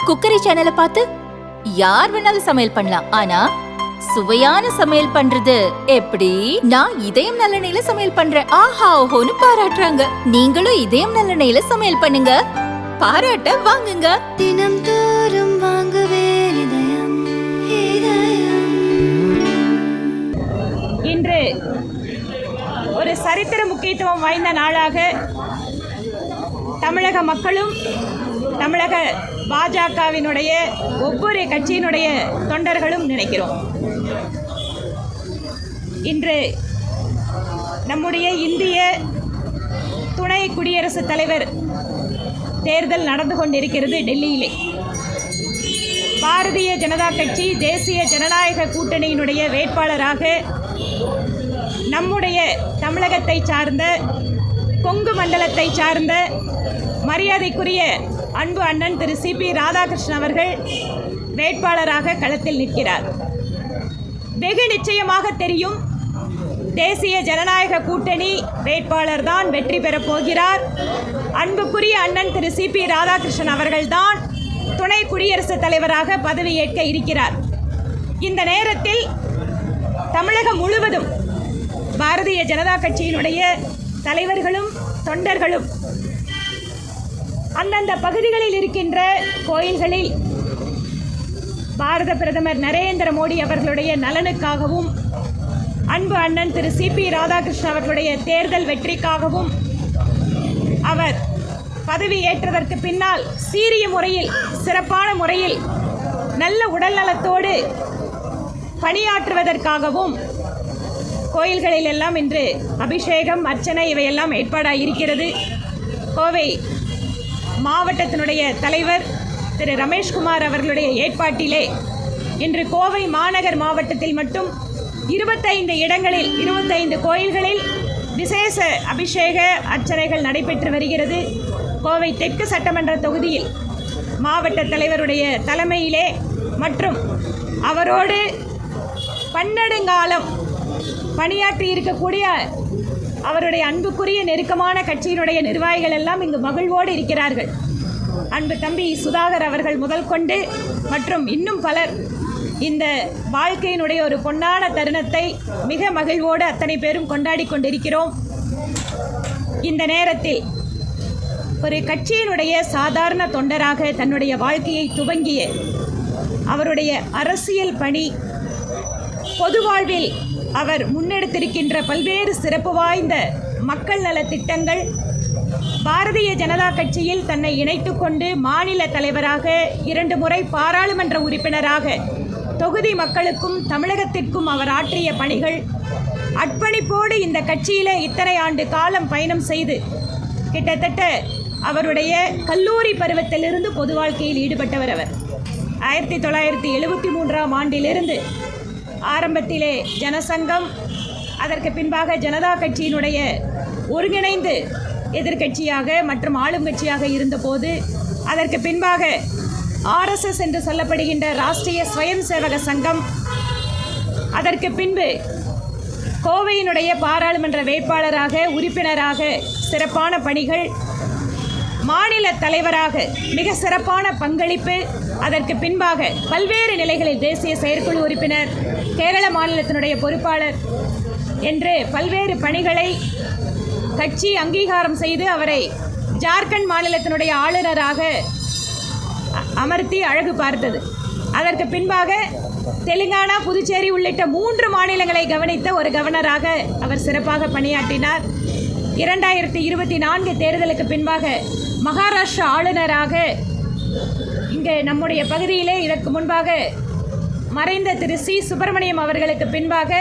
Cookery சேனலை பார்த்து யார் வேணாலும் சமையல் பண்ணலாம். ஆனா சுவையான சமையல் பண்றது எப்படி? நான் இதயம் நல்லெண்ணெயில சமையல் பண்றேன். ஆஹா ஓஹோன்னு பாராட்டுறாங்க. நீங்களும் இதயம் நல்லெண்ணெயில சமையல் பண்ணுங்க, பாராட்ட வாங்குங்க. தினம் தோறும் வாங்குவே இதயம் இதயம். இன்று ஒரு சரித்திர முக்கியத்துவம் வாய்ந்த நாளாக தமிழக மக்களும் தமிழக பாஜகவினுடைய ஒவ்வொரு கட்சியினுடைய தொண்டர்களும் நினைக்கிறோம். இன்று நம்முடைய இந்திய துணை குடியரசுத் தலைவர் தேர்தல் நடந்து கொண்டிருக்கிறது டெல்லியிலே. பாரதிய ஜனதா கட்சி தேசிய ஜனநாயக கூட்டணியினுடைய வேட்பாளராக நம்முடைய தமிழகத்தை சார்ந்த கொங்கு மண்டலத்தை சார்ந்த மரியாதைக்குரிய அன்பு அண்ணன் திரு சிபி ராதாகிருஷ்ணன் அவர்கள் வேட்பாளராக களத்தில் நிற்கிறார். வெகு நிச்சயமாக தெரியும், தேசிய ஜனநாயக கூட்டணி வேட்பாளர் தான் வெற்றி பெறப் போகிறார். அன்புக்குரிய அண்ணன் திரு சிபி ராதாகிருஷ்ணன் அவர்கள்தான் துணை குடியரசுத் தலைவராக பதவியேற்க இருக்கிறார். இந்த நேரத்தில் தமிழகம் முழுவதும் பாரதிய ஜனதா கட்சியினுடைய தலைவர்களும் தொண்டர்களும் அந்தந்த பகுதிகளில் இருக்கின்ற கோயில்களில் பாரத பிரதமர் நரேந்திர மோடி அவர்களுடைய நலனுக்காகவும் அன்பு அண்ணன் திரு சிபி ராதாகிருஷ்ணன் அவர்களுடைய தேர்தல் வெற்றிக்காகவும் அவர் பதவி ஏற்றதற்கு பின்னால் சீரிய முறையில் சிறப்பான முறையில் நல்ல உடல்நலத்தோடு பணியாற்றுவதற்காகவும் கோயில்களில் எல்லாம் இன்று அபிஷேகம் அர்ச்சனை இவையெல்லாம் ஏற்பாடாக இருக்கிறது. கோவை மாவட்டத்தினுடைய தலைவர் திரு ரமேஷ்குமார் அவர்களுடைய ஏற்பாட்டிலே இன்று கோவை மாநகர் மாவட்டத்தில் மட்டும் 25 இடங்களில் 25 கோயில்களில் விசேஷ அபிஷேக அர்ச்சனைகள் நடைபெற்று வருகிறது. கோவை தெற்கு சட்டமன்ற தொகுதியில் மாவட்ட தலைவருடைய தலைமையிலே மற்றும் அவரோடு பன்னெடுங்காலம் பணியாற்றி இருக்கக்கூடிய அவருடைய அன்புக்குரிய நெருக்கமான கட்சியினுடைய நிர்வாகிகள் எல்லாம் இங்கு மகிழ்வோடு இருக்கிறார்கள். அன்பு தம்பி சுதாகர் அவர்கள் முதல் கொண்டு மற்றும் இன்னும் பலர் இந்த வாழ்க்கையினுடைய ஒரு பொன்னான தருணத்தை மிக மகிழ்வோடு அத்தனை பேரும் கொண்டாடி கொண்டிருக்கிறோம். இந்த நேரத்தில் ஒரு கட்சியினுடைய சாதாரண தொண்டராக தன்னுடைய வாழ்க்கையை துவங்கிய அவருடைய அரசியல் பணி, பொது வாழ்வில் அவர் முன்னெடுத்திருக்கின்ற பல்வேறு சிறப்பு வாய்ந்த மக்கள் நல திட்டங்கள், பாரதிய ஜனதா கட்சியில் தன்னை இணைத்து கொண்டு மாநில தலைவராக 2 முறை பாராளுமன்ற உறுப்பினராக தொகுதி மக்களுக்கும் தமிழகத்திற்கும் அவர் ஆற்றிய பணிகள், அர்ப்பணிப்போடு இந்த கட்சியில் இத்தனை ஆண்டு காலம் பயணம் செய்து கிட்டத்தட்ட அவருடைய கல்லூரி பருவத்திலிருந்து பொது வாழ்க்கையில் ஈடுபட்டவர். அவர் 1973ஆம் ஆண்டிலிருந்து ஆரம்பத்திலே ஜனசங்கம், அதற்கு பின்பாக ஜனதா கட்சியினுடைய ஒருங்கிணைந்து எதிர்கட்சியாக மற்றும் ஆளும் கட்சியாக இருந்தபோது, அதற்கு பின்பாக RSS என்று சொல்லப்படுகின்ற ராஷ்டிரிய ஸ்வயம் சேவக சங்கம், அதற்கு பின்பு கோவையினுடைய பாராளுமன்ற வேட்பாளராக உறுப்பினராக சிறப்பான பணிகள், மாநில தலைவராக மிக சிறப்பான பங்களிப்பு, அதற்கு பின்பாக பல்வேறு நிலைகளில் தேசிய செயற்குழு உறுப்பினர், கேரள மாநிலத்தினுடைய பொறுப்பாளர் என்று பல்வேறு பணிகளை கட்சி அங்கீகாரம் செய்து அவரை ஜார்க்கண்ட் மாநிலத்தினுடைய ஆளுநராக அமர்த்தி அழகு பார்த்தது. அதற்கு பின்பாக தெலுங்கானா, புதுச்சேரி உள்ளிட்ட 3 மாநிலங்களை கவனித்த ஒரு கவர்னராக அவர் சிறப்பாக பணியாற்றினார். 2024 தேர்தலுக்கு பின்பாக மகாராஷ்டிரா ஆளுநராக இங்கே நம்முடைய பகுதியிலே இதற்கு முன்பாக மறைந்த திரு சி சுப்பிரமணியம் அவர்களுக்கு பின்பாக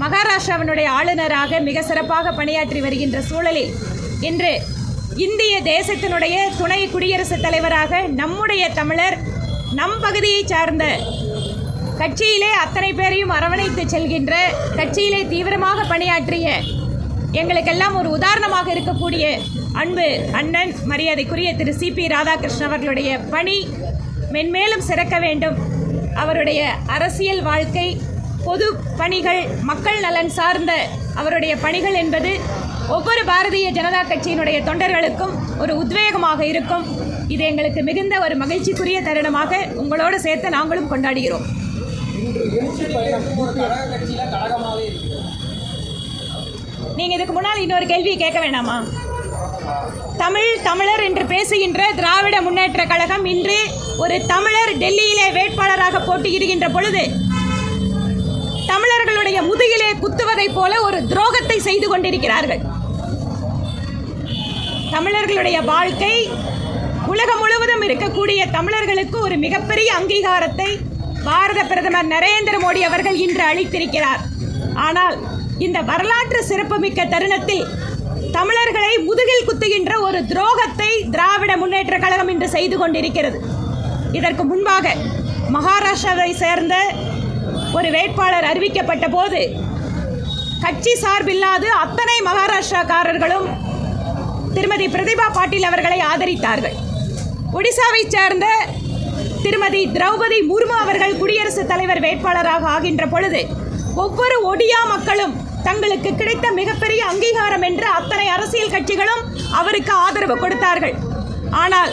மகாராஷ்டிராவினுடைய ஆளுநராக மிக சிறப்பாக பணியாற்றி வருகின்ற சூழலில் இன்று இந்திய தேசத்தினுடைய துணை குடியரசுத் தலைவராக நம்முடைய தமிழர், நம் பகுதியை சார்ந்த கட்சியிலே அத்தனை பேரையும் அரவணைத்து செல்கின்ற, கட்சியிலே தீவிரமாக பணியாற்றிய எங்களுக்கெல்லாம் ஒரு உதாரணமாக இருக்கக்கூடிய அன்பு அண்ணன் மரியாதைக்குரிய திரு சிபி ராதாகிருஷ்ணன் அவர்களுடைய பணி மென்மேலும் சிறக்க வேண்டும். அவருடைய அரசியல் வாழ்க்கை, பொது பணிகள், மக்கள் நலன் சார்ந்த அவருடைய பணிகள் என்பது ஒவ்வொரு பாரதிய ஜனதா கட்சியினுடைய தொண்டர்களுக்கும் ஒரு உத்வேகமாக இருக்கும். இது எங்களுக்கு மிகுந்த ஒரு மகிழ்ச்சிக்குரிய தருணமாக உங்களோடு சேர்த்து நாங்களும் கொண்டாடுகிறோம். நீங்கள் இதுக்கு முன்னால் இன்னொரு கேள்வியை கேட்க வேணாமா? தமிழர் என்று பேசுகின்ற திராவிட முன்னேற்ற கழகம் இன்று ஒரு தமிழர் டெல்லியிலே வேட்பாளராக போட்டியிடுகின்ற பொழுது தமிழர்களுடைய முதுகிலே குத்துவதைப் போல ஒரு துரோகத்தை செய்து கொண்டிருக்கிறார்கள். தமிழர்களுடைய வாழ்க்கை உலகம் முழுவதும் இருக்கக்கூடிய தமிழர்களுக்கு ஒரு மிகப்பெரிய அங்கீகாரத்தை பாரத பிரதமர் நரேந்திர மோடி அவர்கள் இன்று அளித்திருக்கிறார். ஆனால் இந்த வரலாற்று சிறப்புமிக்க தருணத்தில் தமிழர்களை முதுகில் குத்துகின்ற ஒரு துரோகத்தை திராவிட முன்னேற்ற கழகம் இன்று செய்து கொண்டிருக்கிறது. இதற்கு முன்பாக மகாராஷ்டிராவை சேர்ந்த ஒரு வேட்பாளர் அறிவிக்கப்பட்ட போது கட்சி சார்பில்லாது அத்தனை மகாராஷ்டிராக்காரர்களும் திருமதி பிரதிபா பாட்டீல் அவர்களை ஆதரித்தார்கள். ஒடிசாவை சேர்ந்த திருமதி திரௌபதி முர்மு அவர்கள் குடியரசுத் தலைவர் வேட்பாளராக ஆகின்ற பொழுது ஒவ்வொரு ஒடியா மக்களும் தங்களுக்கு கிடைத்த மிகப்பெரிய அங்கீகாரம் என்று அத்தனை அரசியல் கட்சிகளும் அவருக்கு ஆதரவு கொடுத்தார்கள். ஆனால்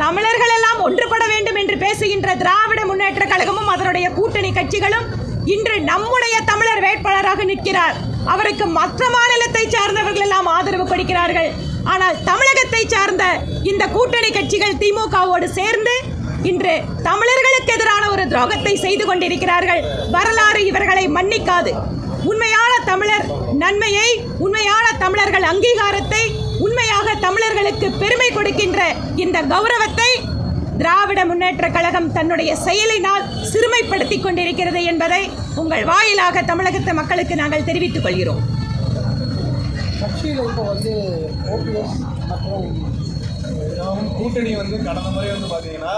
தமிழர்கள் எல்லாம் ஒன்றுபட வேண்டும் என்று பேசுகின்ற திராவிட முன்னேற்ற கழகமும் அதனுடைய கூட்டணி கட்சிகளும் இன்று நம்முடைய தமிழர் வேட்பாளராக நிற்கிறார். அவருக்கு மற்ற மாநிலத்தை சார்ந்தவர்கள் எல்லாம் ஆதரவு கொடுக்கிறார்கள். ஆனால் தமிழகத்தை சார்ந்த இந்த கூட்டணி கட்சிகள் திமுகவோடு சேர்ந்து இன்று தமிழர்களுக்கு எதிரான ஒரு துரோகத்தை செய்து கொண்டிருக்கிறார்கள். வரலாறு இவர்களை மன்னிக்காது. உண்மையான தமிழர் நன்மையை, உண்மையான தமிழர்கள் அங்கீகாரத்தை, உண்மையாக தமிழர்களுக்கு பெருமை கொடுக்கின்ற இந்த கௌரவத்தை திராவிட முன்னேற்ற கழகம் தன்னுடைய செயலினால் சிறுமைப்படுத்திக் கொண்டிருக்கிறது என்பதை உங்கள் வாயிலாக தமிழகத்து மக்களுக்கு நாங்கள் தெரிவித்துக் கொள்கிறோம். கட்சியில் இப்போ ஓபிஎஸ் மற்றும் கூட்டணி கடந்த முறை பார்த்தீங்கன்னா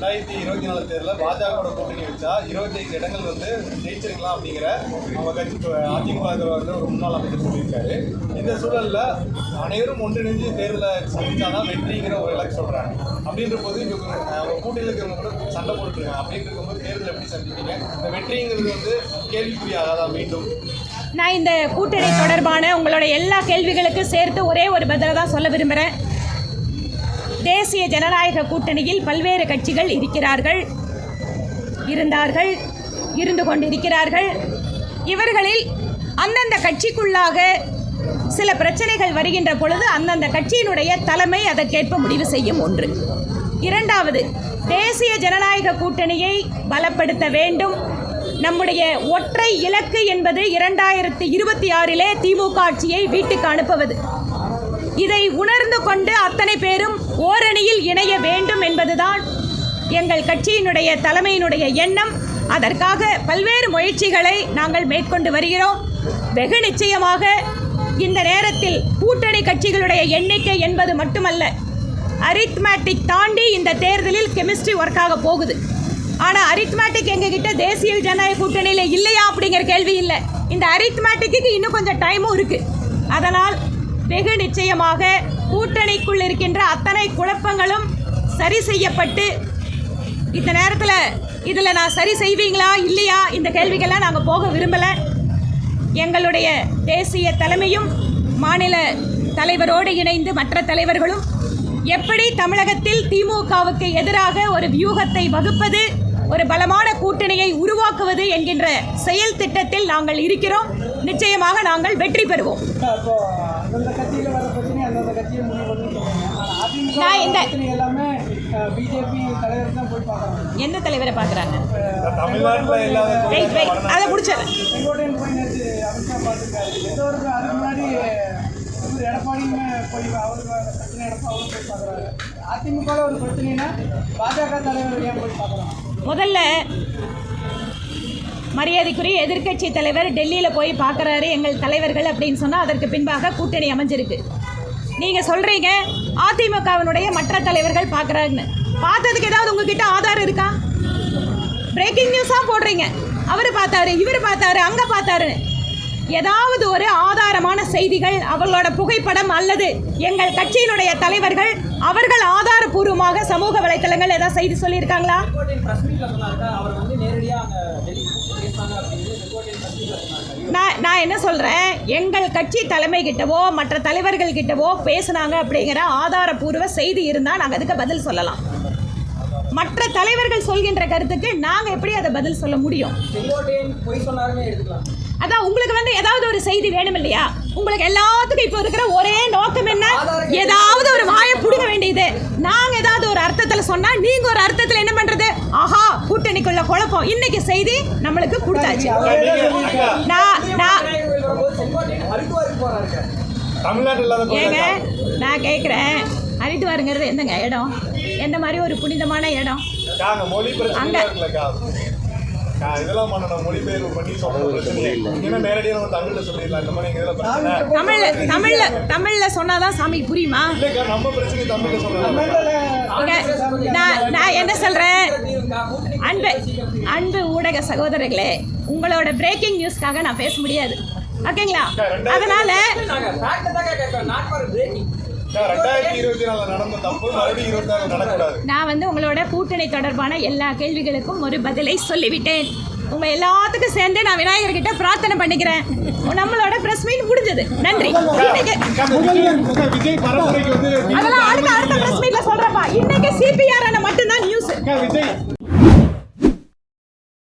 2024 தேர்தலில் பாஜகவோட கூட்டணி வச்சா 25 இடங்கள் ஜெயிச்சிருக்கலாம் அப்படிங்கிற அவங்க கட்சி அதிமுக ஒரு முன்னாள் அமைச்சர் சொல்லியிருக்காரு. இந்த சூழலில் அனைவரும் ஒன்றிணைஞ்சு தேர்தலை சந்திச்சாதான் வெற்றிங்கிற ஒரு இலக்கு சொல்கிறாங்க. அப்படின்ற போது அவங்க கூட்டணியில் இருக்கிறவங்க கூட சண்டை போட்டுருக்காங்க. அப்படின்னு இருக்கும்போது தேர்தலை எப்படி சந்திப்பீங்க? இந்த வெற்றிங்கிறது கேள்விக்குறியாகாதான் மீண்டும்? நான் இந்த கூட்டணி தொடர்பான உங்களோட எல்லா கேள்விகளுக்கும் சேர்த்து ஒரே ஒரு பதிலை தான் சொல்ல விரும்புகிறேன். தேசிய ஜனநாயக கூட்டணியில் பல்வேறு கட்சிகள் இருந்தார்கள், இருந்து கொண்டிருக்கிறார்கள். இவர்களில் அந்தந்த கட்சிக்குள்ளாக சில பிரச்சனைகள் வருகின்ற பொழுது அந்தந்த கட்சியினுடைய தலைமை அதற்கேற்ப முடிவு செய்யும். ஒன்று. இரண்டாவது, தேசிய ஜனநாயக கூட்டணியை பலப்படுத்த வேண்டும். நம்முடைய ஒற்றை இலக்கு என்பது 2026 திமுக ஆட்சியை வீட்டுக்கு அனுப்புவது. இதை உணர்ந்து கொண்டு அத்தனை பேரும் ஓரணியில் இணைய வேண்டும் என்பதுதான் எங்கள் கட்சியினுடைய தலைமையினுடைய எண்ணம். அதற்காக பல்வேறு முயற்சிகளை நாங்கள் மேற்கொண்டு வருகிறோம். வெகு நிச்சயமாக இந்த நேரத்தில் கூட்டணி கட்சிகளுடைய எண்ணிக்கை என்பது மட்டுமல்ல, அரித்மேட்டிக் தாண்டி இந்த தேர்தலில் கெமிஸ்ட்ரி ஒர்க்காக போகுது. ஆனால் அரித்மேட்டிக் எங்ககிட்ட தேசிய ஜனநாயக கூட்டணியில் இல்லையா அப்படிங்கிற கேள்வி இல்லை. இந்த அரித்மேட்டிக்கு இன்னும் கொஞ்சம் டைமும் இருக்குது. அதனால் வெகு நிச்சயமாக கூட்டணிக்குள் இருக்கின்ற அத்தனை குழப்பங்களும் சரி செய்யப்பட்டு, இந்த நேரத்தில் இதில் நான் சரி செய்வீங்களா இல்லையா இந்த கேள்விக்கெல்லாம் நாங்கள் போக விரும்பலை. எங்களுடைய தேசிய தலைமையும் மாநில தலைவரோடு இணைந்து மற்ற தலைவர்களும் எப்படி தமிழகத்தில் திமுகவுக்கு எதிராக ஒரு வியூகத்தை வகுப்பது, ஒரு பலமான கூட்டணியை உருவாக்குவது என்கின்ற செயல் திட்டத்தில் நாங்கள் இருக்கிறோம். நிச்சயமாக நாங்கள் வெற்றி பெறுவோம். எந்த தலைவரை பார்க்குறாங்க? அதை முடிச்சிடறேன். முதல்ல மரியாதைக்குரிய எதிர்க்கட்சி தலைவர் டெல்லியில் போய் பார்க்குறாரு எங்கள் தலைவர்கள் அப்படின்னு சொன்னால் அதற்கு பின்பாக கூட்டணி அமைஞ்சிருக்கு. நீங்கள் சொல்கிறீங்க அதிமுகவினுடைய மற்ற தலைவர்கள் பார்க்குறாருன்னு. பார்த்ததுக்கு ஏதாவது உங்ககிட்ட ஆதாரம் இருக்கா? பிரேக்கிங் நியூஸாக போடுறீங்க. அவர் பார்த்தாரு, இவர் பார்த்தாரு, அங்கே பார்த்தாரு. ஏதாவது ஒரு ஆதாரமான செய்திகள், அவர்களோட புகைப்படம் அல்லது எங்கள் கட்சியினுடைய தலைவர்கள் அவர்கள் ஆதாரபூர்வமாக சமூக வலைத்தளங்கள் ஏதாவது செய்தி சொல்லியிருக்காங்களா? நான் என்ன சொல்கிறேன், எங்கள் கட்சி தலைமை கிட்டவோ மற்ற தலைவர்கள் கிட்டவோ பேசுனாங்க அப்படிங்கிற ஆதாரபூர்வ செய்தி இருந்தால் நாங்கள் அதுக்கு பதில் சொல்லலாம். மற்ற தலைவர்கள் சொல்கின்ற கருத்துக்கு நாங்கள் எப்படி அதை பதில் சொல்ல முடியும்? செங்கோட்டையன் பொய் சொன்னாருன்னு எடுத்துக்கலாம். அதான் உங்களுக்கு ஏதாவது ஒரு செய்தி வேணும் இல்லையா? உங்களுக்கு எல்லாத்துக்கும் இப்போ இருக்கிற ஒரே நோக்கம் என்ன? ஏதாவது ஒரு வாயை பிடுங்க வேண்டியது. நாங்கள் ஏதாவது ஒரு அர்த்தத்தில் சொன்னால் நீங்கள் ஒரு அர்த்தத்தில் என்ன பண்ணுறது? ஆஹா, கூட்டணிக்குள்ள குழப்பம். இன்னைக்கு செய்தி நம்மளுக்கு கொடுத்தாச்சு. செங்கோட்டையன் ஹரித்வாருக்கு போறாரு. தமிழ்நாட்டில் ஏங்க நான் கேட்குறேன், ஹரித்வாருங்கிறது எந்தங்க இடம்? எந்த மாதிரி ஒரு புனிதமான இடம்? மொழி பிரச்சனை இருக்குல்லக்கா, இதெல்லாம் பண்ணணும், மொழிபெயர்ப்பு பண்ணி சொல்ல நேரடியாக நம்ம தமிழ்ல சொல்லிடலாம். இந்த மாதிரி இதெல்லாம் தமிழ்ல சொன்னாதான் சாமிக்கு புரியுமா? இல்லைக்கா, நம்ம பிரச்சனை தமிழ்ல சொல்லலாம். நான் என்ன சொல்றேன், அன்பு ஊடக சகோதரர்களே, உங்களோட பிரேக்கிங் நியூஸ்க்காக நான் பேச முடியாது, ஓகேங்களா? அதனால 2024 நடந்த தப்பு மறுபடியும் 26 நடக்கூடாது. நான் உங்களோட கூட்டணி தொடர்பான எல்லா கேள்விகளுக்கும் ஒரு பதிலை சொல்லிவிட்டேன். உங்க எல்லாத்துக்கும் சேர்ந்து நான் விநாயகர்கிட்ட பிரார்த்தனை பண்ணிக்கிறேன். நம்மளோட பிரஸ் மீட் முடிஞ்சது. நன்றி. விஜய் பரப்புரைக்கு வந்து அதெல்லாம் அடுத்த பிரஸ் மீட்ல சொல்றப்பா. இன்னைக்கு CPR மட்டும்தான் நியூஸ். விஜய்